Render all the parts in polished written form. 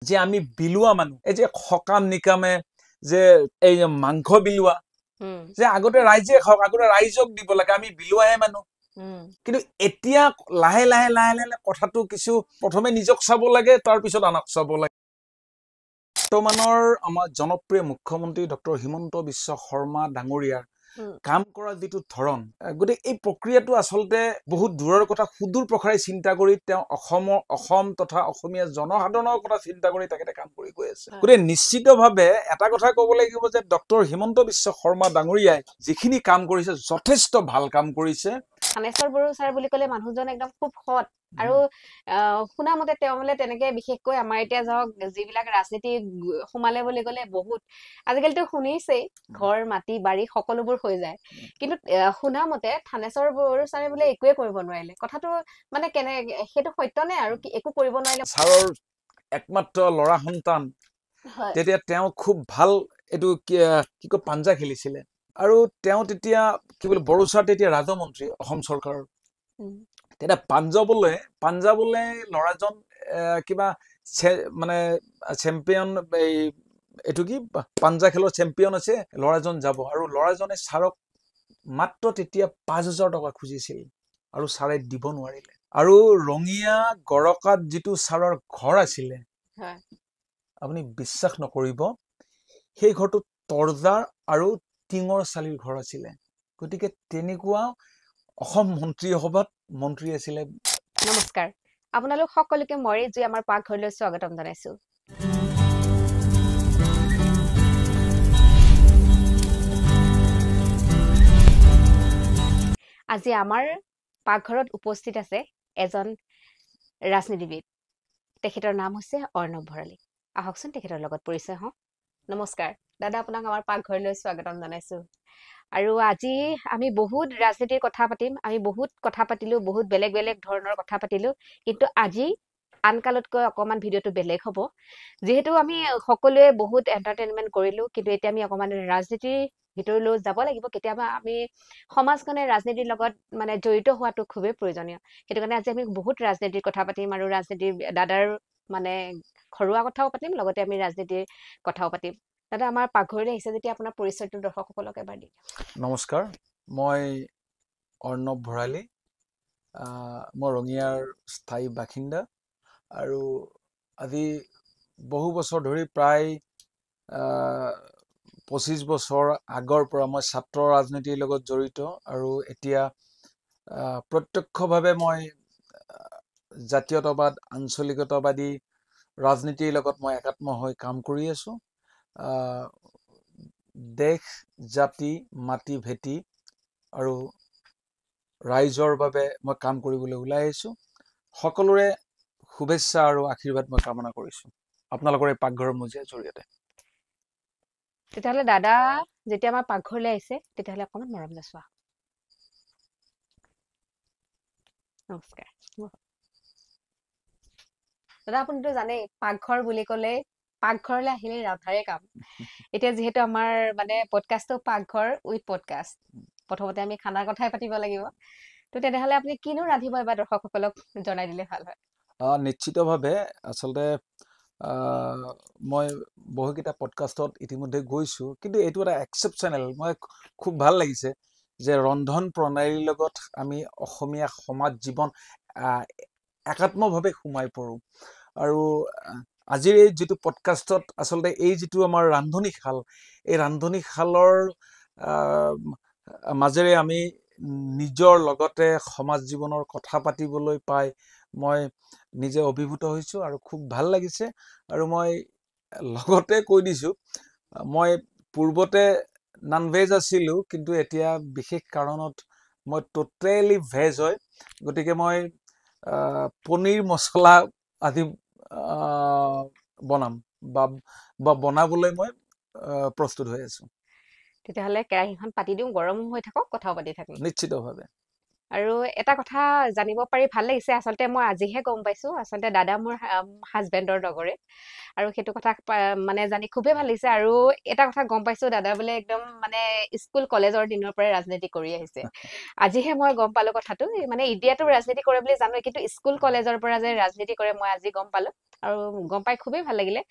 যে আমি বিলুৱা মানুহ এই যে সকাম নিকামে যে এই মাংস বিলুৱা যে আগতে ৰাইজে খাওক আগতে ৰাইজক দিব লাগে আমি বিলুৱাহে মানুহ কিন্তু এতিয়া লাহে লাহে লাহে লাহে কথাটো কিছু প্ৰথমে নিজক চাব লাগে তাৰ পিছত আনক চাব লাগে বৰ্তমানৰ আমাৰ জনপ্ৰিয় মুখ্যমন্ত্ৰী ডক্টৰ হিমন্ত বিশ্ব শৰ্মা ডাঙৰীয়াৰ কাম কৰা যেটো ধৰণ গতে এই প্ৰক্ৰিয়াটো আসলতে বহুত দূৰৰ কথা সুদূৰ প্ৰসাৰে চিন্তা কৰি তেওঁ অসম তথা অসমীয়া জনসাধাৰণৰ কথা চিন্তা কৰি তাকে কাম কৰি গৈ আছে গতে নিশ্চিতভাৱে এটা কথা ক'ব লাগিব যে ডক্টৰ হিমন্ত বিশ্ব শৰ্মা ডাঙৰীয়াই যিখিনি কাম কৰিছে যথেষ্ট ভাল কাম কৰিছে থানেশ্বৰ বড়ো ছাৰ বুলি ক'লে মানুহজন একদম খুব সৎ আৰু শুনা মতে তেওঁলে তেনেকে বিশেষকৈ আমাৰ এতিয়া যাওক যিবিলাক ৰাজনীতি সোমালে বুলি ক'লে বহুত আজিকালিতো শুনিছেই ঘৰ মাটি বাৰী সকলোবোৰ হৈ যায় কিন্তু শুনা মতে থানেশ্বৰ বড়ো ছাৰে বোলে একোৱে কৰিব নোৱাৰিলে কথাটো মানে কেনে সেইটো সত্য নে আৰু একো কৰিব নোৱাৰিলে ছাৰৰ একমাত্ৰ ল'ৰা সন্তান তেতিয়া তেওঁ খুব ভাল এটো কি কয় পাঞ্জা খেলিছিলে আৰু তেওঁ তেতিয়া কি বলে বড়ো ছাৰ তেতিয়া ৰাজমন্ত্ৰী অসম চৰকাৰৰ তেতিয়া পাঞ্জাবলে ল'ৰাজন কিবা মানে চেম্পিয়ন এই এটো কি পাঞ্জা খেলৰ চেম্পিয়ন আছে ল'ৰাজন যাব আৰু ল'ৰাজনে ছাৰক মাত্ৰ তেতিয়া ৫০০০ টকা খুজিছিল আৰু ছাৰে দিব নোৱাৰিলে আৰু ৰঙিয়া গৰকাত যেটো ছাৰৰ ঘৰ আছিল আপুনি বিশ্বাস নকৰিব সেই ঘৰটো তৰজাৰ আৰু টিঙৰ চালিৰ ঘৰ আছিল গতিকে তেনেকুৱা অসম মন্ত্ৰী সভাত মন্ত্ৰী আছিল নমস্কাৰ আপোনালোক সকলোকে মই যে আমাৰ পাকঘৰলৈ স্বাগতম জনাইছো আজি আমাৰ পাকঘৰত উপস্থিত আছে এজন ৰাজনীতিবিদ তেখেতৰ নাম হৈছে অৰ্ণৱ ভৰালী আহকচোন তেখেতৰ লগত পৰিচয় হওঁ নমস্কাৰ দাদা আপোনাক আমাৰ পাকঘৰলৈ স্বাগতম জনাইছো আৰু আজি আমি বহুত ৰাজনীতিৰ কথা পাতিম আমি বহুত কথা পাতিলো বহুত বেলেগ বেলেগ ধৰণৰ কথা পাতিলো কিন্তু আজি আনকালতকৈ অকমান ভিডিওটো বেলেগ হ'ব যেহেতু আমি সকলোৱে বহুত এন্টাৰটেইনমেন্ট কৰিলো কিন্তু এতিয়া আমি অকমান ৰাজনীতিৰ ভিতৰলৈ যাব লাগিব কেতিয়াবা আমি সমাজখনে ৰাজনীতিৰ লগত মানে জড়িত হোৱাটো খুবেই প্ৰয়োজনীয় সেইটো কাৰণে আজি আমি বহুত ৰাজনীতিৰ কথা পাতিম আৰু ৰাজনীতিৰ দাদাৰ মানে ঘৰুৱা কথাও পাতিম লগতে আমি ৰাজনীতিৰ কথাও পাতিম দাদা আমাৰ পাকঘৰলৈ আহিছে যেতিয়া আপোনাৰ পৰিচয়টো দৰ্শকসকলক এবাৰ দিম নমস্কাৰ মই অৰ্ণৱ ভৰালী মই ৰঙিয়াৰ স্থায়ী বাসিন্দা আৰু আজি বহু বছৰ ধৰি প্ৰায় ২৫ বছৰ আগৰ পৰা মই ছাত্ৰ ৰাজনীতিৰ লগত জড়িত আৰু এতিয়া প্ৰত্যক্ষভাৱে মই জাতীয়তাবাদ আঞ্চলিকতাবাদী ৰাজনীতিৰ লগত মই একাত্ম হৈ কাম কৰি আছো দেশ জাতি মাটি ভেটি আৰু ৰাইজৰ বাবে মই কাম কৰিবলৈ ওলাই আহিছো সকলোৰে শুভেচ্ছা আৰু আশীৰ্বাদ মই কামনা কৰিছো আপোনালোকৰ এই পাকঘৰৰ মজিয়াৰ জৰিয়তে তেতিয়াহ'লে দাদা যেতিয়া আমাৰ পাকঘৰলৈ আহিছে তেতিয়াহ'লে অকমান মৰম জনাইছো নমস্কাৰ দাদা আপুনিতো জানেই পাকঘৰ বুলি ক'লে পাকঘৰলৈ আহিলে ৰান্ধাৰে কাম এতিয়া যিহেতু আমাৰ মানে পডকাষ্টটো পাকঘৰ উইথ পডকাষ্ট প্ৰথমতে আমি খানাৰ কথাই পাতিব লাগিব তো তেনেহ'লে আপুনি কিনো ৰান্ধিব এবাৰ দৰ্শকসকলক জনাই দিলে ভাল হয় নিশ্চিতভাৱে আচলতে মই বহুকেইটা পডকাষ্টত ইতিমধ্যে গৈছো কিন্তু এইটো এটা এক্সেপশ্যনেল মই খুব ভাল লাগিছে যে ৰন্ধন প্ৰণালীৰ লগত আমি অসমীয়া সমাজ জীৱন একাত্মভাৱে সোমাই পৰো আৰু আজিৰ এই যেটো পডকাষ্টত আসলতে এই যেটো আমাৰ ৰান্ধনীশাল এই ৰান্ধনীশালৰ মাজেৰে আমি নিজৰ লগতে সমাজ জীৱনৰ কথা পাতিবলৈ পাই মই নিজে অভিভূত হৈছো আৰু খুব ভাল লাগিছে আৰু মই লগতে কৈ দিছো মই পূৰ্বতে ননভেজ আছিলো কিন্তু এতিয়া বিশেষ কাৰণত মই টোটালি ভেজ হয় গতিকে মই পনীৰ মছলা আদি বনাম বা বনাবলৈ মই প্ৰস্তুত হৈ আছো তেতিয়াহ'লে কেৰাহীখন পাতি দিওঁ গৰম হৈ থাকক কথাও পাতি থাকিম নিশ্চিতভাৱে আৰু এটা কথা জানিব পাৰি ভাল লাগিছে আচলতে মই আজিহে গম পাইছো আচলতে দাদা মোৰ হাজবেণ্ডৰ লগৰে আৰু সেইটো কথা মানে জানি খুবেই ভাল লাগিছে আৰু এটা কথা গম পাইছো দাদা বোলে একদম মানে স্কুল কলেজৰ দিনৰ পৰাই ৰাজনীতি কৰি আহিছে আজিহে মই গম পালো কথাটো মানে এতিয়াতো ৰাজনীতি কৰে বুলি জানো কিন্তু স্কুল কলেজৰ পৰা যে ৰাজনীতি কৰে মই আজি গম পালো আৰু গম পাই খুবেই ভাল লাগিলে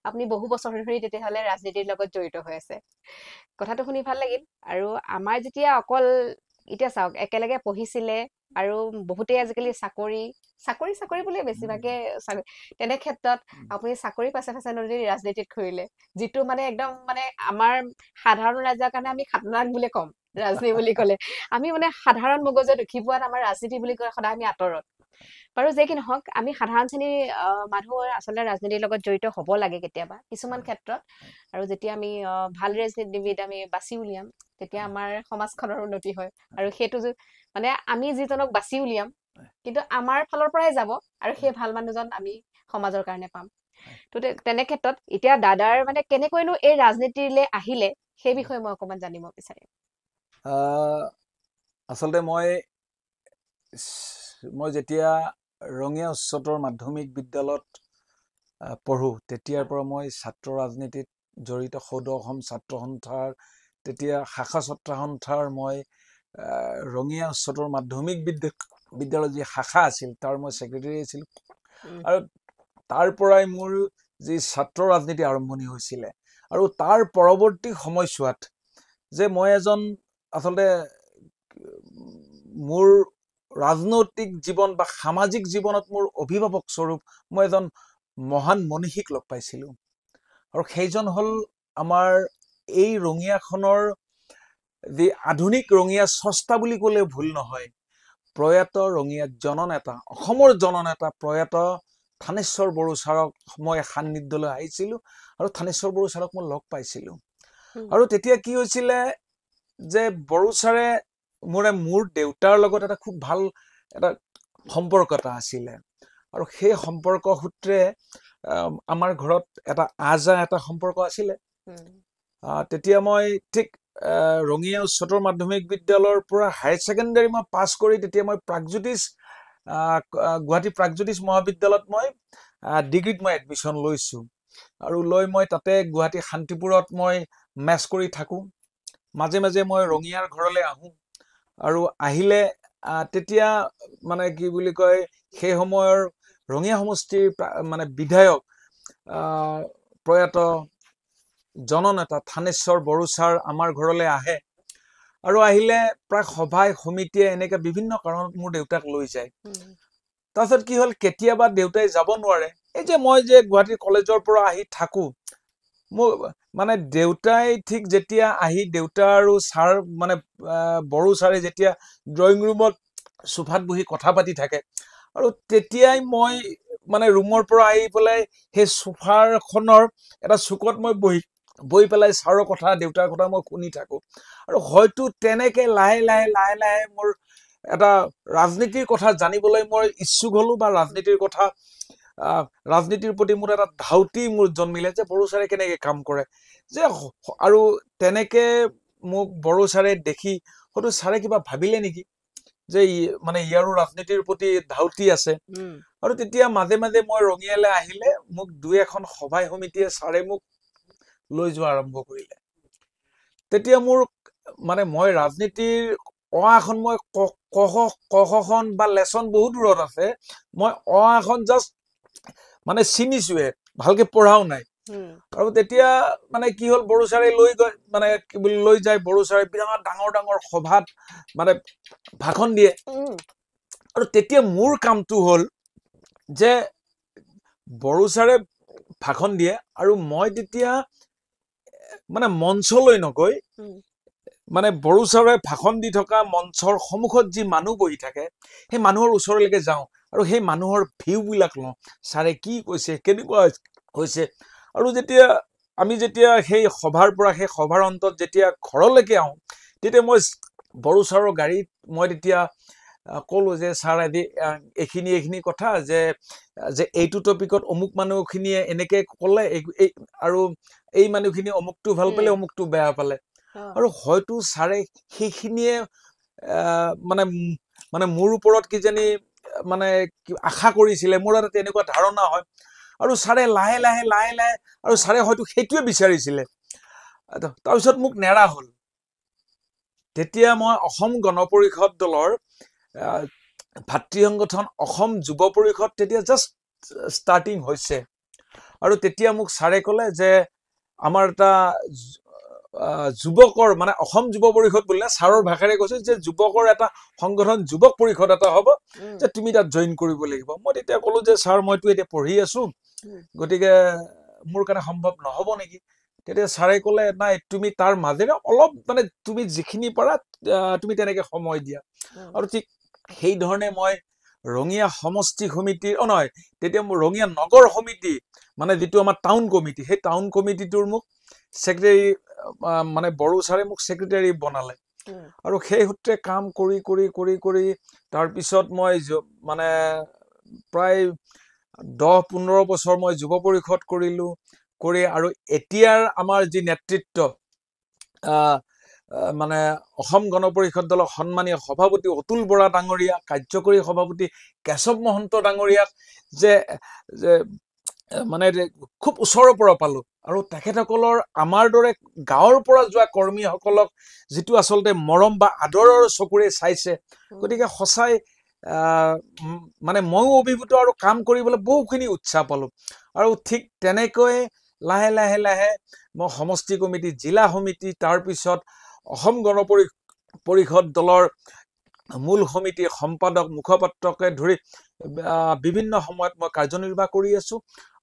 আপুনি বহু বছৰ ধৰি তেতিয়াহ'লে ৰাজনীতিৰ লগত জড়িত হৈ আছে কথাটো শুনি ভাল লাগিল আৰু আমাৰ যেতিয়া অকল এতিয়া চাওক একেলগে পঢ়িছিলে আৰু বহুতেই আজিকালি চাকৰি বুলি বেছিভাগে তেনে ক্ষেত্ৰত আপুনি চাকৰি পাছে যদি ৰাজনীতিত ঘূৰিলে যিটো মানে একদম মানে আমাৰ সাধাৰণ ৰাইজৰ কাৰণে আমি খাতনাক বুলি ক'ম ৰাজনীতি বুলি ক'লে আমি মানে সাধাৰণ মগজুত উঠি পোৱাত আমাৰ ৰাজনীতি বুলি ক'লে সদায় আমি আঁতৰত বাৰু যে কি নহওক আমি সাধাৰণ শ্ৰেণীৰ মানুহ আচলতে ৰাজনীতিৰ লগত জড়িত হ'ব লাগে কেতিয়াবা কিছুমান ক্ষেত্ৰত আৰু যেতিয়া আমি ভাল ৰাজনীতিবিদ আমি বাছি উলিয়াম তেতিয়া আমাৰ সমাজখনৰ উন্নতি হয় আৰু সেইটো মানে আমি যিজনক বাছি উলিয়াম কিন্তু আমাৰ ফালৰ পৰাই যাব আৰু সেই ভাল মানুহজন আমি সমাজৰ কাৰণে পাম তো তেনে ক্ষেত্ৰত এতিয়া দাদাৰ মানে কেনেকৈনো এই ৰাজনীতিলৈ আহিলে সেই বিষয়ে মই অকমান জানিব বিচাৰিম আচলতে মই যেতিয়া ৰঙিয়া উচ্চতৰ মাধ্যমিক বিদ্যালয়ত পঢ়ো তেতিয়াৰ পৰা মই ছাত্ৰ ৰাজনীতিত জড়িত সৌদ অসম ছাত্ৰ সন্থাৰ তেতিয়া শাখা ছাত্ৰ সন্থাৰ মই ৰঙিয়া উচ্চতৰ মাধ্যমিক বিদ্যালয় যি শাখা আছিল তাৰ মই ছেক্ৰেটাৰী আছিলোঁ আৰু তাৰ পৰাই মোৰ যি ছাত্ৰ ৰাজনীতি আৰম্ভণি হৈছিলে আৰু তাৰ পৰৱৰ্তী সময়ছোৱাত যে মই এজন আচলতে মোৰ ৰাজনৈতিক জীৱন বা সামাজিক জীৱনত মোৰ অভিভাৱক স্বৰূপ মই এজন মহান মনীষীক লগ পাইছিলোঁ আৰু সেইজন হ'ল আমাৰ এই ৰঙিয়াখনৰ যি আধুনিক ৰঙিয়া স্ৰষ্টা বুলি ক'লে ভুল নহয় প্ৰয়াত ৰঙিয়া জননেতা অসমৰ জননেতা প্ৰয়াত থানেশ্বৰ বড়ো ছাৰক মই সান্নিধ্যলৈ আহিছিলোঁ আৰু থানেশ্বৰ বড়ো ছাৰক মই লগ পাইছিলোঁ আৰু তেতিয়া কি হৈছিলে যে বড়ো ছাৰে মোৰ দেউতাৰ লগত এটা খুব ভাল এটা সম্পৰ্ক এটা আছিলে আৰু সেই সম্পৰ্ক সূত্ৰে আমাৰ ঘৰত এটা এটা সম্পৰ্ক আছিলে তেতিয়া মই ঠিক ৰঙিয়া উচ্চতৰ মাধ্যমিক বিদ্যালয়ৰ পৰা হায়াৰ ছেকেণ্ডাৰী মই পাছ কৰি তেতিয়া মই গুৱাহাটী প্ৰাগজ্যোতিষ মহাবিদ্যালয়ত মই ডিগ্ৰীত মই এডমিশ্যন লৈছোঁ আৰু লৈ মই তাতে গুৱাহাটী শান্তিপুৰত মই মেছ কৰি থাকোঁ মাজে মাজে মই ৰঙিয়াৰ ঘৰলৈ আহোঁ আৰু আহিলে তেতিয়া মানে কি বুলি কয় সেই সময়ৰ ৰঙিয়া সমষ্টিৰ মানে বিধায়ক প্ৰয়াত জননেতা থানেশ্বৰ বড়ো ছাৰ আমাৰ ঘৰলৈ আহে আৰু আহিলে প্ৰায় সভাই সমিতিয়ে এনেকৈ বিভিন্ন কাৰণত মোৰ দেউতাক লৈ যায় তাৰপিছত কি হ'ল কেতিয়াবা দেউতাই যাব নোৱাৰে এই যে মই যে গুৱাহাটী কলেজৰ পৰা আহি থাকোঁ মোৰ মানে দেউতাই ঠিক যেতিয়া আহি দেউতা আৰু ছাৰ মানে বড়ো ছাৰে যেতিয়া ড্ৰয়িং ৰুমত সোফাত বহি কথা পাতি থাকে আৰু তেতিয়াই মই মানে ৰুমৰ পৰা আহি পেলাই সেই সোফাখনৰ এটা চুকত মই বহি পেলাই ছাৰৰ কথা দেউতাৰ কথা মই শুনি থাকোঁ আৰু হয়তো তেনেকৈ লাহে লাহে মোৰ এটা ৰাজনীতিৰ কথা জানিবলৈ মই ইচ্ছুক হ'লোঁ বা ৰাজনীতিৰ প্ৰতি মোৰ এটা ধাউতি মোৰ জন্মিলে যে বড়ো ছাৰে কেনেকৈ কাম কৰে যে আৰু তেনেকৈ মোক বড়ো ছাৰে দেখি হয়তো ছাৰে কিবা ভাবিলে নেকি যে মানে ইয়াৰো ৰাজনীতিৰ প্ৰতি ধাউতি আছে আৰু তেতিয়া মাজে মাজে মই ৰঙিয়ালৈ আহিলে মোক দুই এখন সভাই সমিতিয়ে ছাৰে মোক লৈ যোৱা আৰম্ভ কৰিলে তেতিয়া মোৰ মানে মই ৰাজনীতিৰ এখন মই কখন বা লেচন বহুত দূৰত আছে মই এখন জাষ্ট মানে চিনিছোৱে ভালকে পঢ়াও নাই আৰু তেতিয়া মানে কি হ'ল বড়ো ছাৰে লৈ যায় বড়ো ছাৰে বিৰাট ডাঙৰ ডাঙৰ সভাত মানে ভাষণ দিয়ে আৰু তেতিয়া মোৰ কামটো হ'ল যে বড়ো ছাৰে ভাষণ দিয়ে আৰু মই তেতিয়া মানে মঞ্চলৈ নগৈ মানে বড়ো ছাৰে ভাষণ দি থকা মঞ্চৰ সন্মুখত যি মানুহ বহি থাকে সেই মানুহৰ ওচৰলৈকে যাওঁ আৰু সেই মানুহৰ ভিউবিলাক লওঁ ছাৰে কি কৈছে কেনেকুৱা হৈছে আৰু আমি যেতিয়া সেই সভাৰ পৰা সেই সভাৰ অন্তত যেতিয়া ঘৰলৈকে আহোঁ তেতিয়া মই বড়ো ছাৰৰ গাড়ীত মই তেতিয়া ক'লোঁ যে ছাৰ এইখিনি কথা যে এইটো টপিকত অমুক মানুহখিনিয়ে এনেকৈ ক'লে আৰু এই মানুহখিনি অমুকটো ভাল পালে অমুকটো বেয়া পালে আৰু হয়তো ছাৰে সেইখিনিয়ে মানে মানে মোৰ ওপৰত কিজানি মানে আশা কৰিছিলে, মোৰ এটা তেনেকুৱা ধাৰণা হয়। আৰু ছাৰে লাহে লাহে আৰু ছাৰে হয়তো সেইটোৱে বিচাৰিছিলে। তাৰপিছত মোক নেৰা হ'ল। তেতিয়া মই অসম গণ পৰিষদ দলৰ ভাতৃ সংগঠন অসম যুৱ পৰিষদ তেতিয়া জাষ্ট ষ্টাৰ্টিং হৈছে। আৰু তেতিয়া মোক ছাৰে ক'লে যে আমাৰ এটা যুৱকৰ মানে অসম যুৱ পৰিষদ বুলিলে ছাৰৰ ভাষাৰে কৈছো যে যুৱকৰ এটা সংগঠন যুৱক পৰিষদ এটা হ'ব, যে তুমি তাত জইন কৰিব লাগিব। মই তেতিয়া ক'লো যে ছাৰ মইতো এতিয়া পঢ়ি আছো, গতিকে মোৰ কাৰণে সম্ভৱ নহ'ব নেকি? তেতিয়া ছাৰে ক'লে নাই, তুমি তাৰ মাজেৰে অলপ মানে তুমি যিখিনি পাৰা তুমি তেনেকে সময় দিয়া। আৰু ঠিক সেই ধৰণে মই ৰঙিয়া সমষ্টি সমিতিৰ নহয়, তেতিয়া মোৰ ৰঙিয়া নগৰ সমিতি মানে যিটো আমাৰ টাউন কমিটি, সেই টাউন কমিটিটোৰ মোক ছেক্ৰেটাৰী মানে বড়ো ছাৰে মোক ছেক্ৰেটাৰী বনালে। আৰু সেই সূত্ৰে কাম কৰি কৰি কৰি কৰি তাৰপিছত মই মানে প্ৰায় 10-15 বছৰ মই যুৱ পৰিষদ কৰিলো। কৰি আৰু এতিয়াৰ আমাৰ যি নেতৃত্ব মানে অসম গণ পৰিষদ দলৰ সন্মানীয় সভাপতি অতুল বৰা ডাঙৰীয়া, কাৰ্যকৰী সভাপতি কেশৱ মহন্ত ডাঙৰীয়াক যে মানে খুব ওচৰৰ পৰা পালো। আৰু তেখেতসকলৰ আমাৰ দৰে গাঁৱৰ পৰা যোৱা কৰ্মীসকলক যিটো আচলতে মৰম বা আদৰৰ চকুৰে চাইছে, গতিকে সঁচাই মানে ময়ো অভিভূত আৰু কাম কৰিবলৈ বহুখিনি উৎসাহ পালো। আৰু ঠিক তেনেকৈ লাহে লাহে লাহে মই সমষ্টি কমিটি, জিলা সমিতি, তাৰপিছত অসম গণ পৰিষদ দলৰ মূল সমিতিৰ সম্পাদক, মুখপাত্ৰকে ধৰি বিভিন্ন সময়ত মই কাৰ্যনিৰ্বাহ কৰি আছো।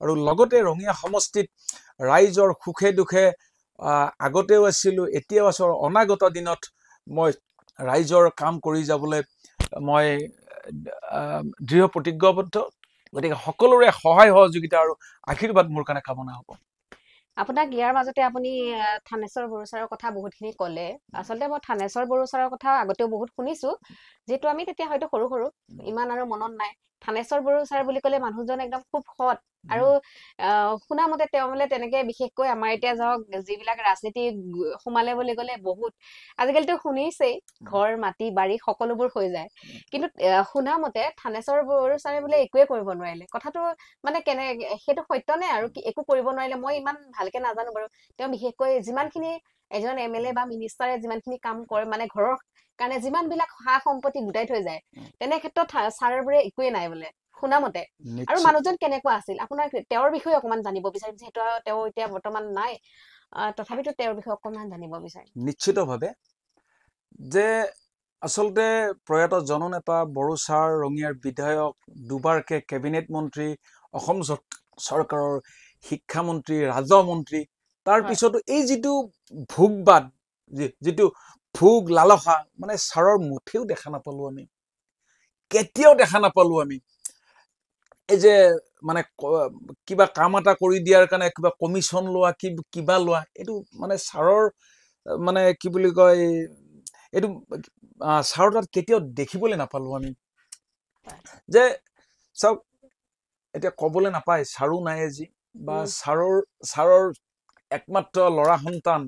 আৰু লগতে ৰঙিয়া সমষ্টিত ৰাইজৰ সুখে দুখে আগতেও আছিলো, এতিয়াও আছো। অনাগত দিনত মই ৰাইজৰ কাম কৰি যাবলৈ মই দৃঢ় প্ৰতিজ্ঞাবদ্ধ। গতিকে সকলোৰে সহায় সহযোগিতা আৰু আশীৰ্বাদ মোৰ কাৰণে কামনা হ'ব। আপোনাক ইয়াৰ মাজতে আপুনি থানেশ্বৰ বড়ো ছাৰৰ কথা বহুতখিনি ক'লে। আচলতে মই থানেশ্বৰ বড়ো ছাৰৰ কথা আগতেও বহুত শুনিছো, যিহেতু আমি তেতিয়া হয়তো সৰু সৰু, ইমান আৰু মনত নাই। থানেশ্বৰ বড়ো ছাৰ বুলি ক'লে মানুহজন একদম খুব সৎ। আৰু শুনা মতে তেওঁ বোলে তেনেকে বিশেষকৈ আমাৰ এতিয়া ধৰক যিবিলাক ৰাজনীতি সোমালে বুলি ক'লে বহুত, আজিকালিতো শুনিছেই ঘৰ মাটি বাৰী সকলোবোৰ হৈ যায়। কিন্তু শুনা মতে থানেশ্বৰ বড়ো ছাৰে বোলে একোৱে কৰিব নোৱাৰিলে। কথাটো মানে সেইটো সত্য নে আৰু একো কৰিব নোৱাৰিলে? মই ইমান ভালকে নাজানো বাৰু। তেওঁ বিশেষকৈ যিমানখিনি এজন MLA বা মিনিষ্টাৰে যিমানখিনি কাম কৰে, মানে ঘৰৰ কাৰণে যিমান বিলাক সা সম্পত্তি গোটাই থৈ যায়, তেনে ক্ষেত্ৰত ছাৰবোৰে একোৱে নাই বোলে শুনা মতে। আৰু মানুহজন কেনেকুৱা আছিল, আপোনাৰ তেওঁৰ বিষয়ে অকমান জানিব বিচাৰিম, যিহেতু তেওঁ এতিয়া বৰ্তমান নাই, তথাপিতো তেওঁৰ বিষয়ে অকমান জানিব বিচাৰিম। নিশ্চিতভাৱে যে আচলতে প্ৰয়াত জননেতা বড়ো ছাৰ, ৰঙিয়াৰ বিধায়ক, দুবাৰকে কেবিনেট মন্ত্ৰী, অসম চৰকাৰৰ শিক্ষামন্ত্ৰী, ৰাজহ মন্ত্ৰী, তাৰপিছতো এই যিটো ভোগবাদ, যিটো ভোগ লালসা, মানে ছাৰৰ মুঠেও দেখা নাপালো আমি, কেতিয়াও দেখা নাপালো আমি। এই যে মানে কিবা কাম এটা কৰি দিয়াৰ কাৰণে কিবা কমিশ্যন লোৱা, কিবা লোৱা, এইটো মানে ছাৰৰ মানে কি বুলি কয়, এইটো ছাৰৰ তাত কেতিয়াও দেখিবলৈ নাপালো আমি। যে চাওক, এতিয়া ক'বলৈ নাপায় ছাৰো নাই আজি, বা ছাৰৰ একমাত্ৰ ল'ৰা সন্তান,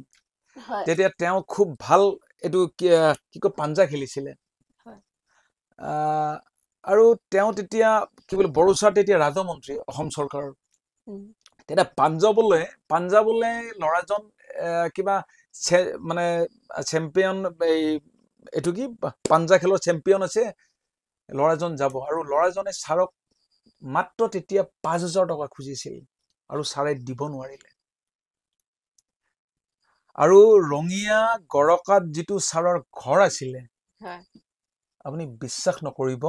তেতিয়া তেওঁ খুব ভাল এইটো কি কয় পাঞ্জা খেলিছিলে। আৰু তেওঁ তেতিয়া কি বোলে বড়ো ছাৰ তেতিয়া ৰাজহ মন্ত্ৰী অসম চৰকাৰৰ। তেতিয়া পাঞ্জাৱলৈ ল'ৰাজন কিবা মানে চেম্পিয়ন, এইটো কি পাঞ্জা খেলৰ চেম্পিয়ন আছে, ল'ৰাজন যাব। আৰু ল'ৰাজনে ছাৰক মাত্ৰ তেতিয়া 5,000 টকা খুজিছিল, আৰু ছাৰে দিব নোৱাৰিলে। আৰু ৰঙিয়া গৰকাত যিটো ছাৰৰ ঘৰ আছিলে, আপুনি বিশ্বাস নকৰিব,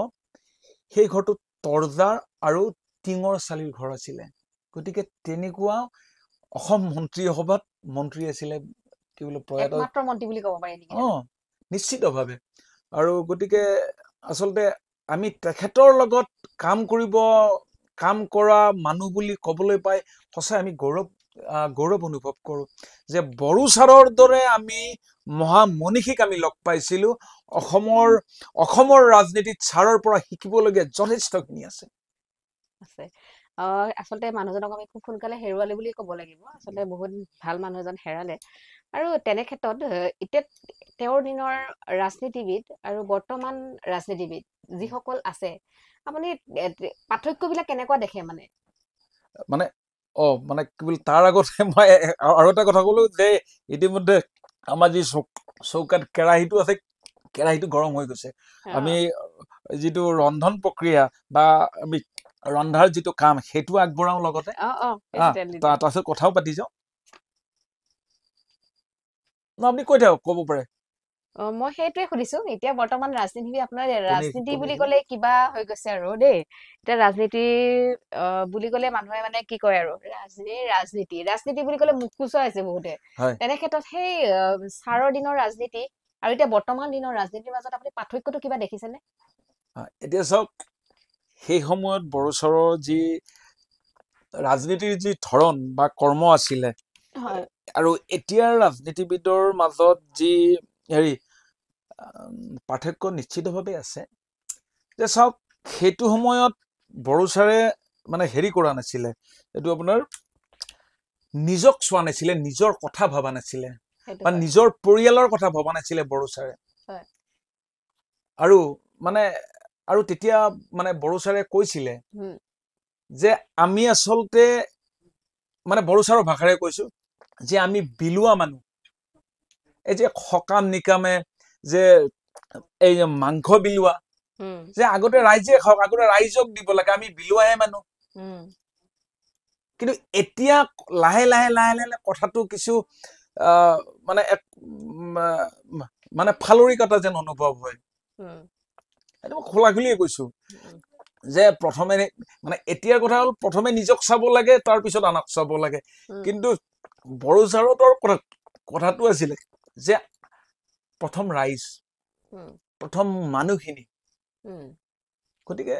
সেই ঘৰটো তৰ্জাৰ আৰু টিঙৰ চালিৰ ঘৰ আছিলে। গতিকে তেনেকুৱা অসম মন্ত্ৰীসভাত মন্ত্ৰী আছিলে, কি বোলে প্ৰয়াত মন্ত্ৰী বুলি ক'ব পাৰি নেকি? নিশ্চিতভাৱে। আৰু গতিকে আচলতে আমি তেখেতৰ লগত কাম কৰা মানুহ বুলি ক'বলৈ পাই সঁচাই আমি গৌৰৱ অনুভৱ কৰো, যে বড়ো ছাৰৰ দৰে আমি মহামনীষীক আমি লগ পাইছিলো। অসমৰ ৰাজনীতিত ছাৰৰ পৰা শিকিবলগীয়া যথেষ্টখিনি আছে। আচলতে মানুহজনক আমি খুব সোনকালে হেৰুৱালে বুলি ক'ব লাগিব। আচলতে বহুত ভাল মানুহ এজন হেৰালে। আৰু তেনে ক্ষেত্ৰত এতিয়া তেওঁৰ দিনৰ ৰাজনীতিবিদ আৰু বৰ্তমান ৰাজনীতিবিদ যিসকল আছে, আপুনি পাৰ্থক্যবিলাক কেনেকুৱা দেখে মানে? মানে মানে কি বুলি তাৰ আগতে মই আৰু এটা কথা ক'লো যে ইতিমধ্যে আমাৰ যি চৌকাত কেৰাহীটো আছে, কেৰাহীটো গৰম হৈ গৈছে। আমি যিটো ৰন্ধন প্ৰক্ৰিয়া বা আমি ৰন্ধাৰ যিটো কাম সেইটো আগবঢ়াও লগতে তাৰপিছত কথাও পাতি যাওঁ। আপুনি কৈ থাকক, ক'ব পাৰে। মই সেইটোৱে সুধিছো। এতিয়া বৰ্তমান ৰাজনীতি আপোনাৰ ৰাজনীতি বুলি কণী ক'লে কিবা হৈ গৈছে আৰু দেই। এতিয়া ৰাজনীতি বুলি ক'লে মানুহে মানে কি কয় আৰু ৰাজনীতি ৰাজনীতি বুলি ক'লে মুখ কোচোৱা হৈছে বহুতে। হয় তেনে ক্ষেত্ৰত সেই ছাৰৰ দিনৰ ৰাজনীতি আৰু এতিয়া বৰ্তমান দিনৰ ৰাজনীতিৰ মাজত আপুনি পাৰ্থক্যটো কিবা দেখিছেনে? এতিয়া চাওক, সেই সময়ত বড়োচৰৰ যি ৰাজনীতিৰ যি ধৰণ বা কৰ্ম আছিলে আৰু এতিয়াৰ ৰাজনীতিবিদৰ মাজত যি হেৰি পাৰ্থক্য নিশ্চিতভাৱে আছে। যে চাওক, সেইটো সময়ত বড়োচৰে মানে হেৰি কৰা নাছিলে, এইটো আপোনাৰ নিজক চোৱা নাছিলে, নিজৰ কথা ভবা নাছিলে বা নিজৰ পৰিয়ালৰ কথা ভবা নাছিলে বড়োচৰে। আৰু মানে আৰু তেতিয়া মানে বড়োচৰে কৈছিলে যে আমি আচলতে মানে বড়োচৰৰ ভাষাৰে কৈছো যে আমি বিলুৱা মানুহ। এই যে সকাম নিকামে যে এই মাংস বিলোৱা, যে আগতে ৰাইজে খাওক, আগতে ৰাইজক দিব লাগে, আমি বিলোৱাহে মানুহ। কিন্তু এতিয়া লাহে লাহে লাহে লাহে কথাটো কিছু মানে মানে ফালৰিকতা যেন অনুভৱ হয়। এইটো মই খোলাখুলিয়ে কৈছো যে প্ৰথমে মানে এতিয়াৰ কথা হ'ল প্ৰথমে নিজক চাব লাগে, তাৰপিছত আনক চাব লাগে। কিন্তু বড়োচৰৰ কথাটো আছিলে যে প্ৰথম ৰাইজ, প্ৰথম মানুহখিনি। গতিকে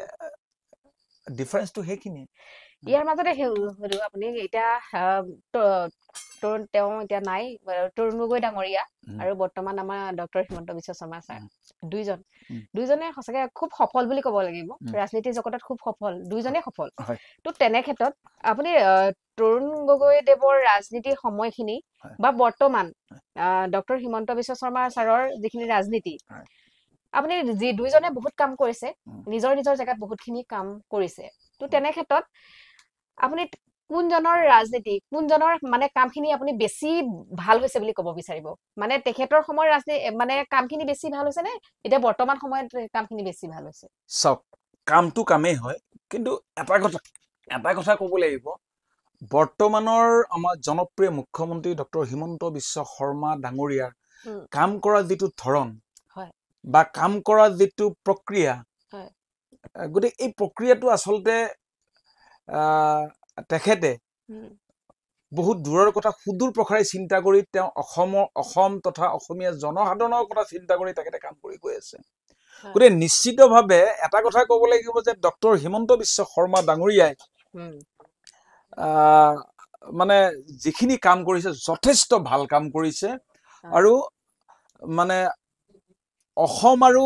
ডিফাৰেন্সটো সেইখিনিয়ে। ইয়াৰ মাজতে সুধো, আপুনি এতিয়া তেওঁ এতিয়া নাই, তৰুণ গগৈ ডাঙৰীয়া আৰু বৰ্তমান আমাৰ ডক্টৰ হিমন্ত বিশ্ব শৰ্মা ছাৰ, দুইজনে সঁচাকে খুব সফল বুলি ক'ব লাগিব। ৰাজনীতি জগতত খুব সফল, দুইজনে সফল। তো তেনে ক্ষেত্ৰত আপুনি তৰুণ গগৈ দেৱৰ ৰাজনীতিৰ সময়খিনি বা বৰ্তমান ডক্টৰ হিমন্ত বিশ্ব শৰ্মা ছাৰৰ যিখিনি ৰাজনীতি, আপুনি দুইজনে বহুত কাম কৰিছে, নিজৰ নিজৰ জেগাত বহুতখিনি কাম কৰিছে। তো তেনে ক্ষেত্ৰত আপুনি কোনজনৰ ৰাজনীতি, কোনজনৰ মানে কামখিনি আপুনি বেছি ভাল হৈছে বুলি ক'ব বিচাৰিব? মানে তেখেতৰ সময়ৰ ৰাজনীতি মানে কামখিনি বেছি ভাল হৈছে নে এতিয়া বৰ্তমান সময়ত কামখিনি বেছি ভাল হৈছে? চাওক, কামটো কামেই হয়, কিন্তু এটা কথা ক'ব লাগিব, বৰ্তমানৰ আমাৰ জনপ্ৰিয় মুখ্যমন্ত্ৰী ডক্টৰ হিমন্ত বিশ্ব শৰ্মা ডাঙৰীয়াৰ কাম কৰা যিটো ধৰণ বা কাম কৰা যিটো প্ৰক্ৰিয়া, গতিকে এই প্ৰক্ৰিয়াটো আচলতে তেখেতে বহুত দূৰৰ কথা সুদূৰ প্ৰসাৰে চিন্তা কৰি তেওঁ অসম তথা অসমীয়া জনসাধাৰণৰ কথা চিন্তা কৰি তেখেতে কাম কৰি গৈ আছে। গতিকে নিশ্চিতভাৱে এটা কথা ক'ব লাগিব যে ডক্টৰ হিমন্ত বিশ্ব শৰ্মা ডাঙৰীয়াই মানে যিখিনি কাম কৰিছে যথেষ্ট ভাল কাম কৰিছে। আৰু মানে অসম আৰু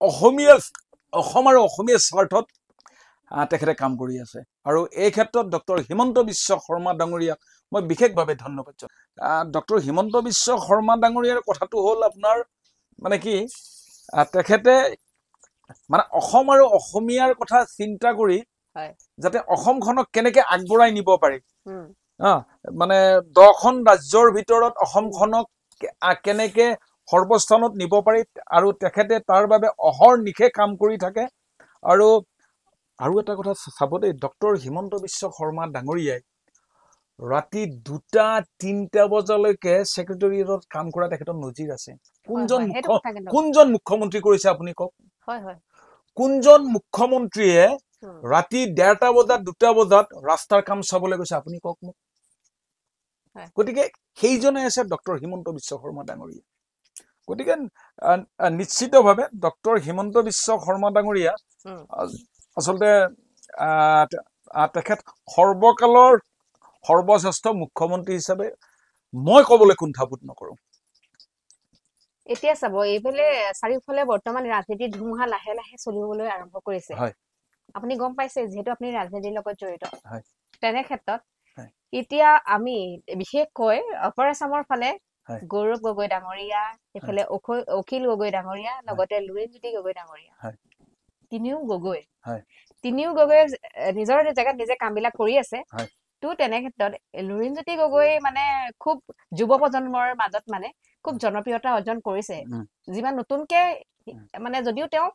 অসমীয়া স্বাৰ্থত তেখেতে কাম কৰি আছে। আৰু এই ক্ষেত্ৰত ডক্টৰ হিমন্ত বিশ্ব শৰ্মা ডাঙৰীয়াক মই বিশেষভাৱে ধন্যবাদ জনাওঁ। ডক্টৰ হিমন্ত বিশ্ব শৰ্মা ডাঙৰীয়াৰ কথাটো হ'ল আপোনাৰ মানে কি, তেখেতে মানে অসম আৰু অসমীয়াৰ কথা চিন্তা কৰি যাতে অসমখনক কেনেকে আগবঢ়াই নিব পাৰি, মানে 10খন ৰাজ্যৰ ভিতৰত অসমখনক কেনেকে সৰ্বস্থানত নিব পাৰি, আৰু তেখেতে তাৰ বাবে অহৰ্নিশে কাম কৰি থাকে। আৰু এটা কথা চাব দেই, ডক্টৰ হিমন্ত বিশ্ব শৰ্মা ডাঙৰীয়াই ৰাতি 2টা-3টা বজালৈকে ছেক্ৰেটাৰিয়েটত কাম কৰা তেখেতৰ নজিৰ আছে। কোনজন মুখ্যমন্ত্ৰী কৰিছে আপুনি কওক? কোনজন মুখ্যমন্ত্ৰীয়ে ৰাতি 1:30 বজাত 2টা বজাত ৰাস্তাৰ কাম চাবলৈ গৈছে আপুনি কওক মোক? গতিকে সেইজনে আছে ডক্টৰ হিমন্ত বিশ্ব শৰ্মা ডাঙৰীয়া। গতিকে নিশ্চিতভাৱে ডক্টৰ হিমন্ত বিশ্ব শৰ্মা ডাঙৰীয়া আচলতে তেখেত সৰ্বকালৰ সৰ্বশ্ৰেষ্ঠ মুখ্যমন্ত্ৰী হিচাপে মই ক'বলৈ কুণ্ঠাবোধ নকৰোঁ। এতিয়া চাব, এইফালে চাৰিওফালে বৰ্তমান ৰাজনীতিৰ ধুমুহা লাহে লাহে চলিবলৈ আৰম্ভ কৰিছে। আপুনি গম পাইছে যিহেতু আপুনি ৰাজনীতিৰ লগত জড়িত হয় তেনে ক্ষেত্ৰত হয় এতিয়া আমি বিশেষকৈ অপাৰ আছামৰ ফালে হয় গৌৰৱ গগৈ ডাঙৰীয়া হয় এইফালে অখিল গগৈ ডাঙৰীয়া হয় লগতে লুৰিণজ্যোতি গগৈ ডাঙৰীয়া হয় তিনিও গগৈ হয় তিনিও গগৈ নিজৰ জেগাত নিজে কামবিলাক কৰি আছে হয় তো তেনে ক্ষেত্ৰত লুৰিণজ্যোতি গগৈ মানে খুব যুৱ প্ৰজন্মৰ মাজত মানে খুব জনপ্ৰিয়তা অৰ্জন কৰিছে যিমান নতুনকে মানে যদিও তেওঁ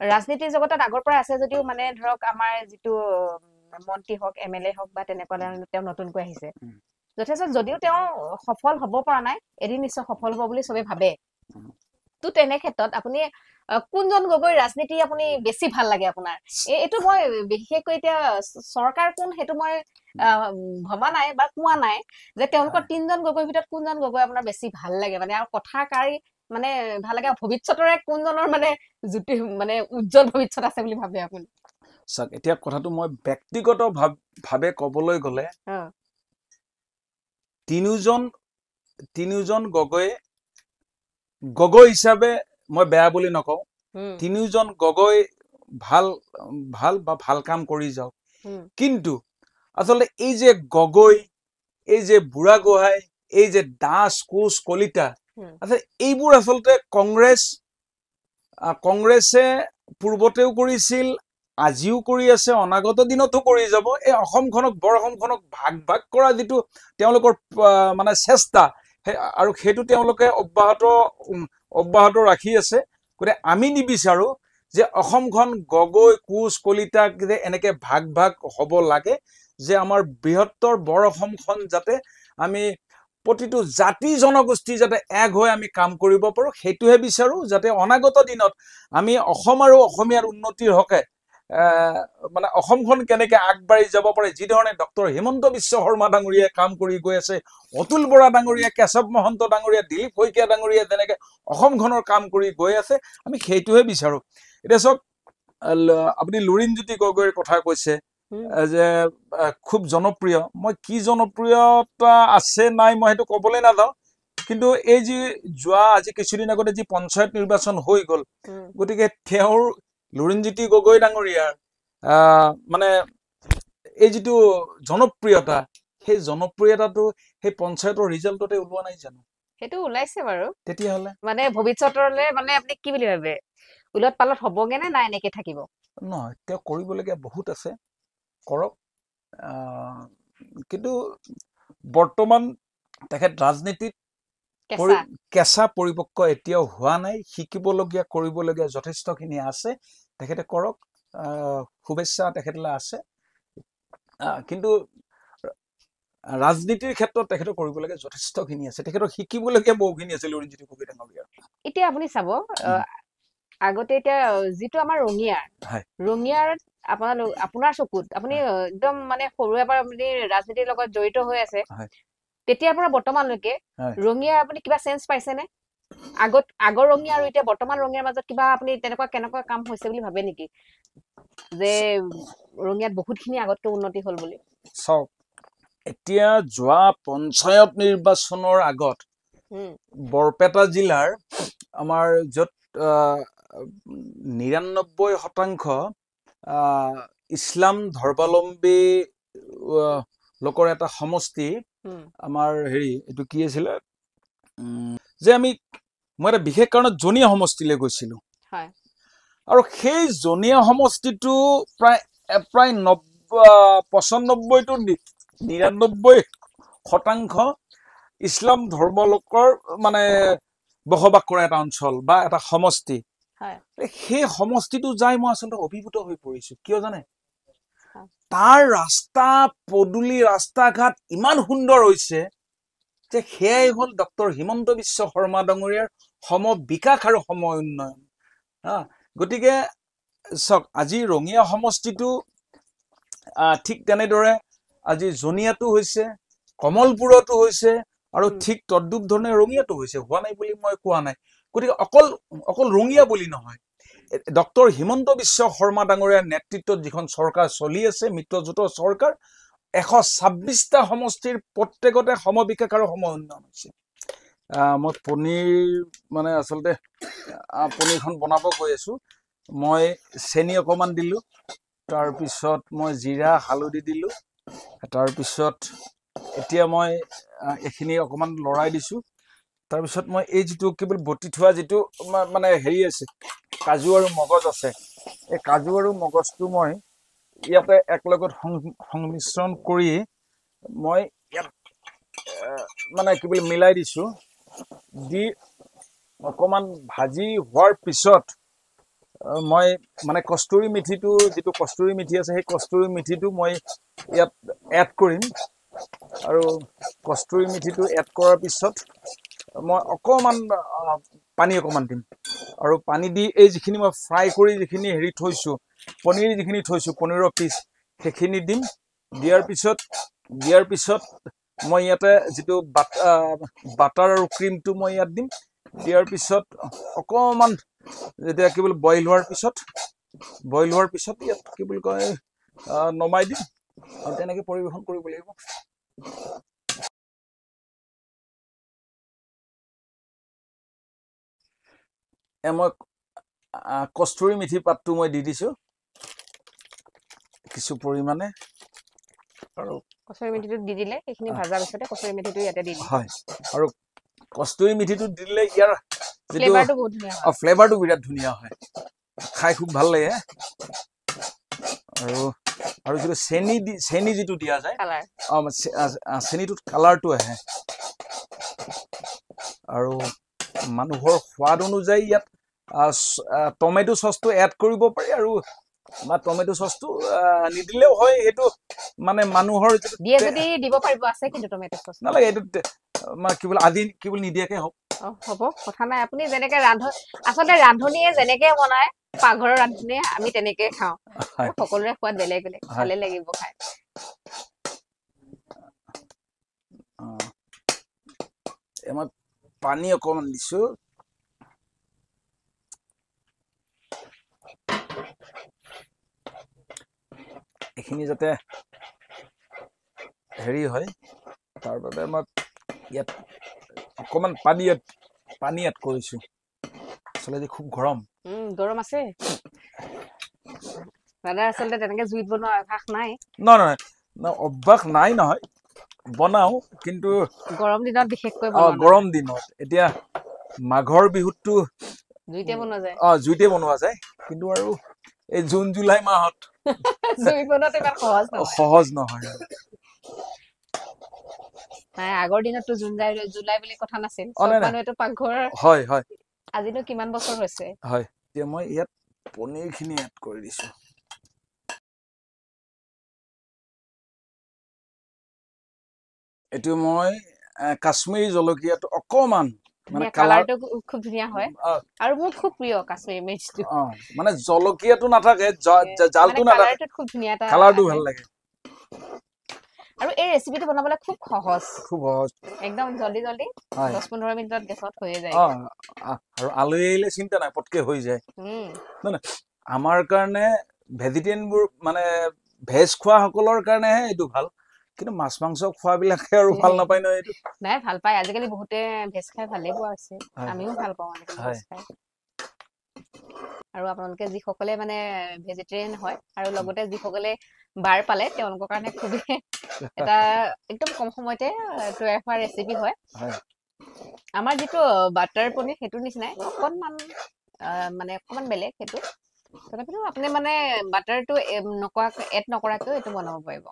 ৰাজনীতিৰ জগতত আগৰ পৰা আছে যদিও মানে ধৰক আমাৰ যিটো মন্ত্ৰী হওক MLA হওক বা তেনেকুৱা ধৰণৰ তেওঁ নতুনকৈ আহিছে যথেষ্ট যদিও তেওঁ সফল হ'ব পৰা নাই এদিন নিশ্চয় সফল হ'ব বুলি চবে ভাবে তো তেনে ক্ষেত্ৰত আপুনি কোনজন গগৈ ৰাজনীতি আপুনি বেছি ভাল লাগে আপোনাৰ এইটো মই বিশেষকৈ এতিয়া চৰকাৰ কোন সেইটো মই ভবা নাই বা কোৱা নাই যে তেওঁলোকৰ তিনজন গগৈৰ ভিতৰত কোনজন গগৈ আপোনাৰ বেছি ভাল লাগে মানে আৰু কথাকাৰী মানে ভাল লাগে ভৱিষ্যতৰে কোনজনৰ মানে জ্যোতি মানে উজ্জ্বল ভৱিষ্যত আছে বুলি ভাবে আপুনি চাওক এতিয়া কথাটো মই ব্যক্তিগত ভাৱে ক'বলৈ গ'লে তিনিওজন গগৈ হিচাপে মই বেয়া বুলি নকওঁ তিনিওজন গগৈ ভাল কাম কৰি যাওক কিন্তু আচলতে এই যে গগৈ এই যে বুঢ়াগোহাঁই এই যে দাস কোচ কলিতা আচলতে এইবোৰ আচলতে কংগ্ৰেছে পূৰ্বতেও কৰিছিল আজিও কৰি আছে অনাগত দিনতো কৰি যাব এই অসমখনক বৰ অসমখনক ভাগ কৰা যিটো তেওঁলোকৰ মানে চেষ্টা আৰু সেইটো তেওঁলোকে অব্যাহত ৰাখি আছে গতিকে আমি নিবিচাৰো যে অসমখন গগৈ কোচ কলিতা এনেকে ভাগ হ'ব লাগে যে আমাৰ বৃহত্তৰ বৰ অসমখন যাতে আমি প্ৰতিটো জাতি জনগোষ্ঠী যাতে এক হৈ আমি কাম কৰিব পাৰো সেইটোহে বিচাৰো যাতে অনাগত দিনত আমি অসম আৰু অসমীয়াৰ উন্নতিৰ হকে মানে অসমখন কেনেকে আগবাঢ়ি যাব পাৰে যি ধৰণে ডক্টৰ হিমন্ত বিশ্ব শৰ্মা ডাঙৰীয়াই কাম কৰি গৈ আছে অতুল বৰা ডাঙৰীয়া কেশৱ মহন্ত ডাঙৰীয়া দিলীপ শইকীয়া ডাঙৰীয়া যেনেকে অসমখনৰ কাম কৰি গৈ আছে আমি সেইটোহে বিচাৰো এতিয়া চাওক আপুনি লুৰিণজ্যোতি গগৈৰ কথা কৈছে যে খুব জনপ্ৰিয় মই কি জনপ্ৰিয়তা আছে নাই মই সেইটো ক'বলৈ নাযাওঁ কিন্তু এই যি যোৱা আজি কিছুদিন আগতে যি পঞ্চায়ত নিৰ্বাচন হৈ গ'ল গতিকে তেওঁৰ লুৰিণজ্যোতি গগৈ ডাঙৰীয়াৰ মানে এই যিটো জনপ্ৰিয়তা সেই জনপ্ৰিয়তাটো সেই পঞ্চায়তৰ ৰিজাল্টতে ওলোৱা নাই জানো সেইটো ওলাইছে বাৰু তেতিয়াহ'লে মানে ভৱিষ্যতলৈ মানে আপুনি কি বুলি ভাবে উলট পালট হ'বগে নে নাই এনেকে থাকিব নহয় তেওঁ কৰিবলগীয়া বহুত আছে কৰক কিন্তু বৰ্তমান তেখেত ৰাজনীতিত কেঁচা পৰিপক্ক এতিয়াও হোৱা নাই শিকিবলগীয়া কৰিবলগীয়া যথেষ্টখিনি আছে তেখেতে কৰক শুভেচ্ছা তেখেতলৈ আছে কিন্তু ৰাজনীতিৰ ক্ষেত্ৰত তেখেতৰ কৰিবলগীয়া যথেষ্টখিনি আছে তেখেতৰ শিকিবলগীয়া বহুখিনি আছে লুৰিণজ্যোতি গগৈ ডাঙৰীয়াৰ এতিয়া আপুনি চাব আগতে এতিয়া যিটো আমাৰ ৰঙিয়াৰ আপোনাৰ চকুত আপুনি একদম মানে সৰুৰে পৰা আপুনি ৰাজনীতিৰ লগত জড়িত হৈ আছে তেতিয়াৰ পৰা বৰ্তমানলৈকে ৰঙিয়াৰ আপুনি কিবা চেঞ্জ পাইছেনে আগৰ ৰঙিয়া আৰু এতিয়া বৰ্তমান ৰঙিয়াৰ মাজত কিবা আপুনি কেনেকুৱা কাম হৈছে বুলি ভাবে নেকি যে ৰঙিয়াত বহুতখিনি আগতকৈ উন্নতি হ'ল বুলি চাওক এতিয়া যোৱা পঞ্চায়ত নিৰ্বাচনৰ আগত বৰপেটা জিলাৰ আমাৰ য'ত ৯৯% ইছলাম ধৰ্মাৱলম্বী লোকৰ এটা সমষ্টি আমাৰ এইটো কি আছিলে যে মই এটা বিশেষ কাৰণত জনীয়া সমষ্টিলৈ গৈছিলো আৰু সেই জনীয়া সমষ্টিটো প্ৰায় 95 to 99% ইছলাম ধৰ্মাৱলম্বীৰ মানে বসবাস কৰা এটা অঞ্চল বা এটা সমষ্টি সেই সমষ্টিটো যাই মই আচলতে অভিভূত হৈ পৰিছো কিয় জানে তাৰ ৰাস্তা পদূলি ৰাস্তা ঘাট ইমান সুন্দৰ হৈছে যে সেয়াই হ'ল ডক্টৰ হিমন্ত বিশ্ব শৰ্মা ডাঙৰীয়াৰ সম বিকাশ আৰু সম উন্নয়ন গতিকে চাওক আজি ৰঙিয়া সমষ্টিটো ঠিক তেনেদৰে আজি জনিয়াতো হৈছে কমলপুৰতো হৈছে আৰু ঠিক তদ্ৰুপ ধৰণে ৰঙিয়াতো হৈছে হোৱা নাই বুলি মই কোৱা নাই গতিকে অকল ৰঙিয়া বুলি নহয় ডক্টৰ হিমন্ত বিশ্ব শৰ্মা ডাঙৰীয়াৰ নেতৃত্বত যিখন চৰকাৰ চলি আছে মিত্ৰজোঁটৰ চৰকাৰ 126টা সমষ্টিৰ প্ৰত্যেকতে সমবিকাশ আৰু সম উন্নয়ন হৈছে মই পনীৰ মানে আচলতে পনীৰখন বনাব গৈ আছো মই চেনি অকমান দিলো তাৰপিছত মই জিৰা হালধি দিলোঁ। তাৰপিছত এতিয়া মই এইখিনি অকণমান লৰাই দিছোঁ। তাৰপিছত মই এই যিটো কি বুলি বটি থোৱা যিটো মানে হেৰি আছে, কাজু আৰু মগজ আছে, এই কাজু আৰু মগজটো মই ইয়াতে একেলগত সংমিশ্ৰণ কৰি মই ইয়াত মানে কি বুলি মিলাই দিছোঁ। দি অকণমান ভাজি হোৱাৰ পিছত মই মানে কষ্টুৰি মেথিটো যিটো কষ্টুৰি মেথি আছে, সেই কষ্টুৰি মেথিটো মই ইয়াত এড কৰিম। আৰু কষ্টুৰি মেথিটো এড কৰাৰ পিছত মই অকণমান পানী অকণমান দিম। আৰু পানী দি এই যিখিনি মই ফ্ৰাই কৰি যিখিনি হেৰি থৈছোঁ, পনীৰ যিখিনি থৈছোঁ, পনীৰৰ পিচ সেইখিনি দিম। দিয়াৰ পিছত মই ইয়াতে যিটো বাটাৰ আৰু ক্ৰীমটো মই ইয়াত দিম। দিয়াৰ পিছত অকণমান যেতিয়া কি বুলি বইল হোৱাৰ পিছত ইয়াত কি বুলি কয় নমাই দিম আৰু তেনেকৈ পৰিৱেশন কৰিব লাগিব। মই কষ্টুৰি মেথি পাতটো মই দি দিছোঁ কিছু পৰিমাণে। আৰু কচুৰি মেথিটো দি দিলে, সেইখিনি ভাজাৰ পিছতে কচুৰি মেথিটো ইয়াতে দি দিলে। হয়, আৰু কষ্টুৰি মেথিটো দিলে ইয়াৰ যিটো ফ্লেভাৰটো বহুত ধুনীয়া হয়। ফ্লেভাৰটো বিৰাট ধুনীয়া হয়, খাই খুব ভাল লাগে। আৰু যিটো চেনি যিটো দিয়া যায়, কালাৰ চেনিটোত কালাৰটো আহে। আৰু মানুহৰ সোৱাদ অনুযায়ী ইয়াত টমেটো চচটো এড কৰিব পাৰি, আৰু টমেটো চচটো নিদিলেও হয়। সেইটো মানে মানুহৰ দিয়ে যদি দিব পাৰিব, আছে কিন্তু টমেটো চচ নালাগে, এইটো মানে কি বোলে আদি কি বুলি নিদিয়াকে হওক। হ'ব, কথা নাই। আপুনি যেনেকে আচলতে ৰান্ধনীয়ে যেনেকে বনায়, পাকঘৰৰ ৰান্ধনীয়ে আমি তেনেকে খাওঁ। আৰু সকলোৰে সোৱাদ বেলেগ বেলেগ, ভালে লাগিব খাই। মই পানী অকণমান দিছোঁ। এইখিনি যাতে হেৰি হয়, তাৰ বাবে মই ইয়াত অকণমান পানী এড কৰিছোঁ। আচলতে খুব গৰম গৰম আছে। দাদাৰ আচলতে তেনেকে জুইত বনোৱা অভ্যাস নাই। নহয়, অভ্যাস নাই নহয়, বনাও, কিন্তু গৰম দিনত বিশেষকৈ বনোৱা গৰম দিনত। এতিয়া মাঘৰ বিহুতটো জুইতে বনোৱা যায়। জুইতে বনোৱা যায়, কিন্তু আৰু এই জুন জুলাই মাহত জুইত বনোৱাটো ইমান সহজ নহয়। নাই, আগৰ দিনততো জুলাই বুলি কথা নাছিল। চব মানুহেতো পাকঘৰ হয় হয় আজিনো কিমান বছৰ হৈছে। হয়, এতিয়া মই ইয়াত পনীৰখিনি এড কৰি দিছোঁ। এইটো মই কাশ্মীৰী জলকীয়াটো অকণমান মানে কালাৰটো খুব ধুনীয়া হয়, আৰু মোৰ খুব প্ৰিয় কাশ্মীৰী মিৰ্চটো। মানে জলকীয়াটো নাথাকে, জালটো নাথাকে, কালাৰটো খুব ধুনীয়া, কালাৰটো ভাল লাগে। আৰু এই ৰেচিপিটো বনাবলৈ খুব সহজ, একদম জল্দি 10-15 মিনিটত গেছত হৈয়ে যায়। আৰু আলহী আহিলে চিন্তা নাই, পটকে হৈ যায়। আমাৰ কাৰণে ভেজিটেৰিয়ানবোৰ মানে ভেজ খোৱা সকলৰ কাৰণেহে এইটো ভাল, কিন্তু মাছ মাংস খোৱাবিলাকে আৰু ভাল নাপায় নহয় এইটো। নাই, ভাল পায়। আজিকালি বহুতে ভেজ খাই ভালেই পোৱা হৈছে, আমিও ভাল পাওঁ আজিকালি ভেজ খাই। আৰু আপোনালোকে যিসকলে মানে ভেজিটেৰিয়ান হয়, আৰু লগতে যিসকলে বাৰ পালে, তেওঁলোকৰ কাৰণে খুবেই এটা একদম কম সময়তে তৈয়াৰ হোৱা ৰেচিপি হয়। আমাৰ যিটো বাটাৰ পনীৰ, সেইটোৰ নিচিনাই অকণমান মানে অকণমান বেলেগ সেইটো। তথাপিতো আপুনি মানে বাটাৰটো এড নকৰাকৈ এইটো বনাব পাৰিব।